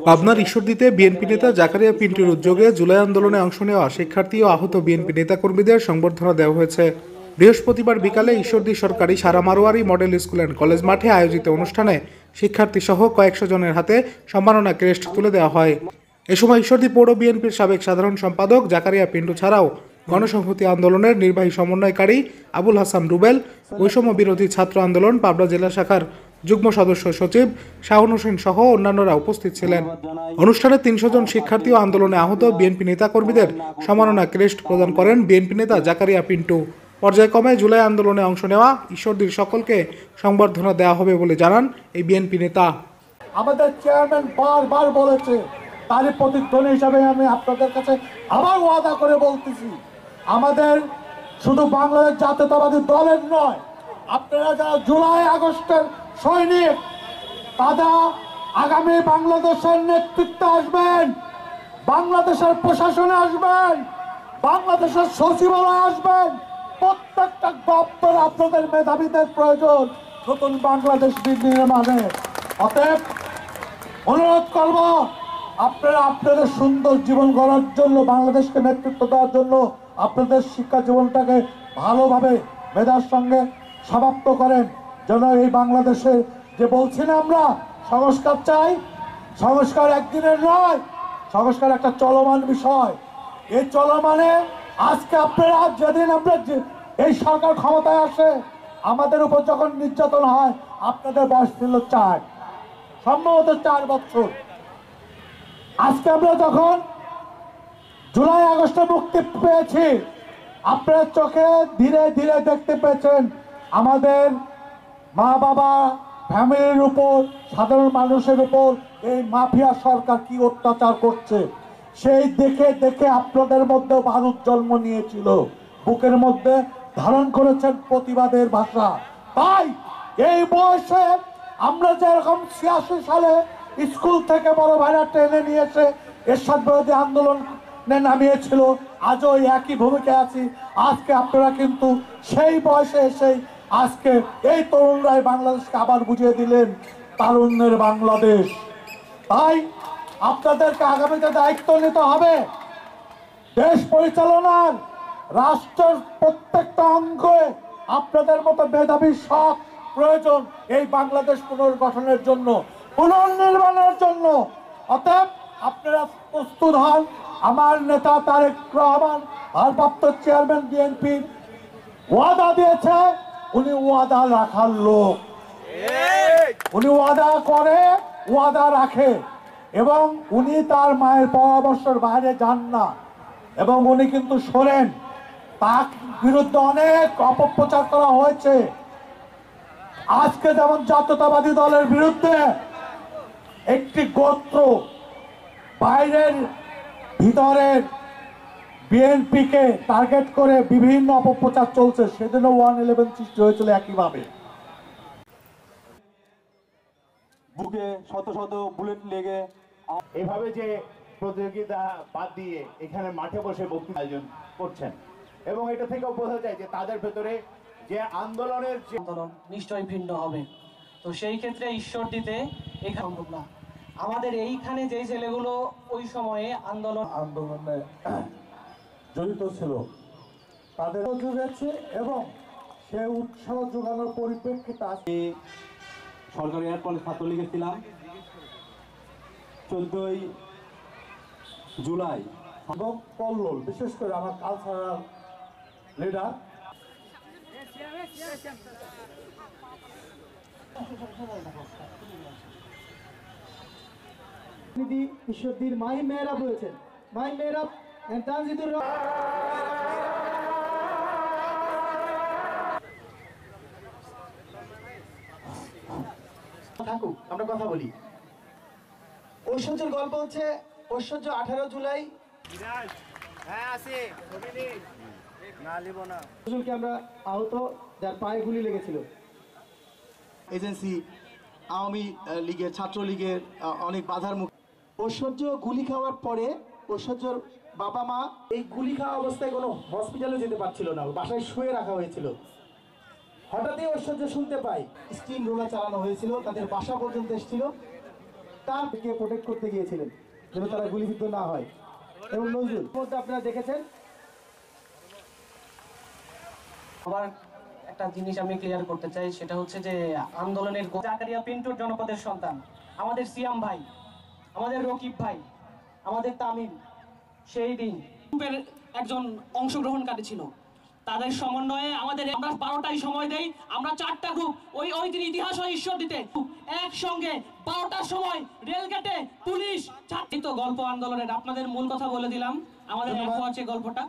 পাবনার ঈশ্বরদীতে বিএনপি নেতা জাকারিয়া পিন্টুর উদ্যোগে জুলাই আন্দোলনে অংশ নেওয়া শিক্ষার্থী ও আহত বিএনপি নেতাকর্মীদের সংবর্ধনা দেওয়া হয়েছে। বৃহস্পতিবার বিকালে ঈশ্বরদী সরকারি Sara Marwari model school and college মাঠে আয়োজিত অনুষ্ঠানে শিক্ষার্থী সহ কয়েকশো জনের হাতে সম্মাননা ক্রেস্ট তুলে দেওয়া হয়। এ সময় ঈশ্বরদী পৌর বিএনপির সাবেক সাধারণ সম্পাদক জাকারিয়া পিন্টু ছাড়াও গণসংহতি আন্দোলনের নির্বাহী সমন্বয়কারী আবুল হাসান রুবেল, বৈষম্য বিরোধী ছাত্র আন্দোলন পাবনা জেলা শাখার যুগ্ম সদস্য সচিব শাহুন হোসেন সহ অন্যান্যরা উপস্থিত ছিলেন। অনুষ্ঠানে ৩০০ জন শিক্ষার্থী ও আন্দোলনে আহত বিএনপি নেতাকর্মীদের সম্মাননা ক্রেস্ট প্রদান করেন বিএনপি নেতা জাকারিয়া পিন্টু। পর্যায়ক্রমে জুলাই আন্দোলনে অংশ নেওয়া ঈশ্বরদীর সকলকে সংবর্ধনা দেওয়া হবে বলে জানান এই বিএনপি নেতা। আমাদের চেয়ারম্যান বারবার বলেছে, তারই প্রতিধ্বনি হিসাবে আমি আপনাদের কাছে আবার ওয়াদা করে বলতেছি, আমাদের শুধু বাংলাদেশ জাতীয়তাবাদী দলের নয়, আপনারা যারা জুলাই আগস্টের সৈনিক তারা আগামী বাংলাদেশের নেতৃত্বে আসবেন, বাংলাদেশের প্রশাসনে আসবেন, বাংলাদেশের সচিবালয়ে আসবেন, প্রত্যেকটা দপ্তর আপনাদের মেধাবীদের প্রয়োজন নতুন বাংলাদেশ নির্মাণে। অতএব অনুরোধ করব, আপনারা আপনাদের সুন্দর জীবন গড়ার জন্য, বাংলাদেশকে নেতৃত্ব দেওয়ার জন্য আপনাদের শিক্ষা জীবনটাকে ভালোভাবে মেধার সঙ্গে সমাপ্ত করেন, যেন এই বাংলাদেশে যে বলছি না আমরা সংস্কার চাই, সংস্কার একদিনের নয়, সংস্কার একটা চলমান বিষয়। এই চলমানে আজকে আপনারা যেদিন আমরা এই সরকার ক্ষমতায় আসে, আমাদের উপর যখন নির্যাতন হয়, আপনাদের বয়স ছিল 4, সম্ভবত 4 বছর। আজকে আমরা যখন জুলাই আগস্টে মুক্তি পেয়েছি, আপনার চোখে ধীরে ধীরে দেখতে পেয়েছেন আমাদের মা বাবা ফ্যামিলির উপর, সাধারণ মানুষের উপর এই মাফিয়া সরকার কি অত্যাচার করছে, সেই দেখে দেখে আপনাদের মধ্যে বারুদ জন্ম নিয়েছিল, বুকের মধ্যে ধারণ করেছেন প্রতিবাদের ভাষা। তাই এই বয়সে আমরা যেরকম 86 সালে স্কুল থেকে বড় ভাইরা টেনে নিয়েছে এরশাদ বিরোধী আন্দোলনে নামিয়েছিল, আজও একই ভূমিকায় আছি। আজকে আপনারা কিন্তু সেই বয়সে এসেই আজকে এই তরুণরাই বাংলাদেশকে আবার বুঝিয়ে দিলেন তারুণ্যের বাংলাদেশ। তাই আপনাদেরকে আগামীতে দায়িত্ব নিতে হবে, দেশ পরিচালনার, রাষ্ট্রের প্রত্যেকটা অঙ্গে আপনাদের মতো মেধাবী সব প্রয়োজন এই বাংলাদেশ পুনর্গঠনের জন্য, পুনর্নির্মাণের জন্য। অতএব আপনারা প্রস্তুত হন। আমার নেতা তারেক রহমান ভারপ্রাপ্ত চেয়ারম্যান বিএনপির ওয়াদা দিয়েছে, উনি ওয়াদা রাখার লোক, উনি ওয়াদা করে, ওয়াদা রাখে, এবং উনি তার মায়ের পরামর্শের বাইরে যান না, এবং উনি কিন্তু শোনেন। তার বিরুদ্ধে অনেক অপপ্রচার করা হয়েছে। আজকে যেমন জাতীয়তাবাদী দলের বিরুদ্ধে একটি গোত্র বাইরের ভিতরের বিএনপিকে টার্গেট করে বিভিন্ন অপপ্রচার চলছে, সেদিনও 111 সৃষ্টি হয়েছিল একইভাবে। বুকে শত শত বুলেট লেগে এভাবে যে প্রতিযোগিতা বাদ দিয়ে এখানে মাঠে বসে বক্তৃতা আয়োজন করছেন, এবং এটা থেকেও বোঝা যায় যে তাদের ভেতরে যে আন্দোলনের যে আন্দোলন নিশ্চয়ই ভিন্ন হবে। তো সেই ক্ষেত্রে ঈশ্বরদীতে সম্ভব না। আমাদের এইখানে যে ছেলেগুলো ওই সময়ে আন্দোলনে জড়িত ছিল তাদের জুড়েছে, এবং সে উৎসাহ যোগানোর পরিপ্রেক্ষিতে আমি সরকারি এয়ারপোর্টে ছাত্রলীগে ছিলাম। 14ই জুলাই এবং কল্লোল, বিশেষ করে আমার কালচারাল লিডার ঈশ্বরদীর মাহি মেহরাব রয়েছেন, মাহি মেহরাব তানজিদুর থাকুক, আমরা কথা বলি। ঐশ্বর্যের গল্প হচ্ছে ঐশ্বর্য 18 জুলাই আমরা আহত, যার পায়ে গুলি লেগেছিল। এজেন্সি আওয়ামী লীগের, ছাত্রলীগের অনেক বাধার মুখে ঐশ্বর্য গুলি খাওয়ার পরে ঐশ্বর্যর বাবা মা এই গুলি খাওয়া অবস্থায় কোনো হসপিটালে যেতে পারছিল না, বাসায় শুয়ে রাখা হয়েছিল। হঠাৎই ঐশ্বর্য শুনতে পাই স্টিম রোলার চালানো হয়েছিল, তাদের বাসা পর্যন্ত এসেছিল। তার থেকে প্রোটেক্ট করতে গিয়েছিলেন যেন তারা গুলিবিদ্ধ না হয়। এবং নজরুল মধ্যে আপনারা দেখেছেন। আবার একটা জিনিস আমি ক্লিয়ার করতে চাই, সেটা হচ্ছে যে আন্দোলনের জাকারিয়া পিন্টুর জনপদের সন্তান আমাদের সিয়াম ভাই, আমাদের রকিব ভাই, আমাদের তামিম সেই দিন গ্রুপের একজন অংশগ্রহণকারী ছিল। তাদের সমন্বয়ে আমরা 12টায় সময় দেই, আমরা 4টা গ্রুপ ওই দিন ইতিহাস ও ঈশ্বর দিতে একসঙ্গে 12টার সময় রেলগেটে পুলিশ ছাত্রিত গল্প আন্দোলনের আপনাদের মূল কথা বলে দিলাম। আমাদের গল্পটা